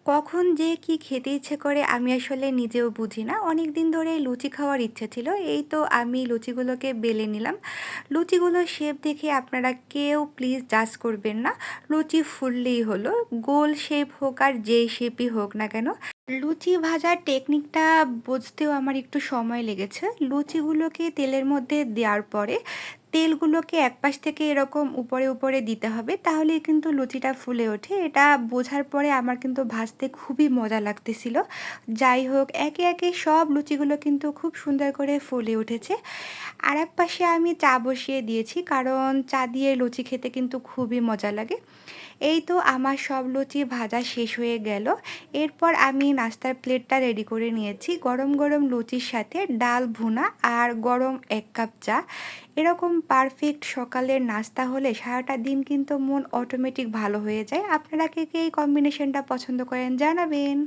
কখন যে কি খেতে ইচ্ছে করে আমি আসলে নিজেও বুঝি না। অনেকদিন ধরেই লুচি খাওয়ার ইচ্ছা ছিল। এই তো আমি লুচিগুলোকে বেলে নিলাম। লুচিগুলোর শেপ দেখে আপনারা কেউ প্লিজ জাজ করবেন না। লুচি ফুললেই হলো। গোল শেপ হোক আর যেই শেপই হোক না কেন। লুচি ভাজার টেকনিকটা বুঝতেও আমার একটু সময় লেগেছে। লুচিগুলোকে তেলের মধ্যে দেওয়ার পরে তেলগুলোকে একপাশ থেকে এরকম উপরে, উপরে দিতে হবে। তাহলেই কিন্তু লুচিটা ফুলে ওঠে। এটা বোঝার পরে আমার কিন্তু ভাজতে খুবই মজা লাগতেছিল। যাই হোক, একে, একে সব লুচিগুলো কিন্তু খুব সুন্দর করে ফুলে উঠেছে। আরেক পাশে আমি চা বসিয়ে দিয়েছি। কারণ চা দিয়ে লুচি খেতে কিন্তু খুবই মজা লাগে। এই তো আমার সব লুচি ভাজা শেষ হয়ে গেল। এরপর আমি নাস্তার প্লেটটা রেডি করে নিয়েছি। গরম, গরম লুচির সাথে ডাল ভুনা আর গরম ১ কাপ চা। এরকম পারফেক্ট সকালের নাস্তা হলে সারাটা দিন কিন্তু মন অটোমেটিক ভালো হয়ে যায়। আপনারা কে, কে এই কম্বিনেশনটা পছন্দ করেন জানাবেন।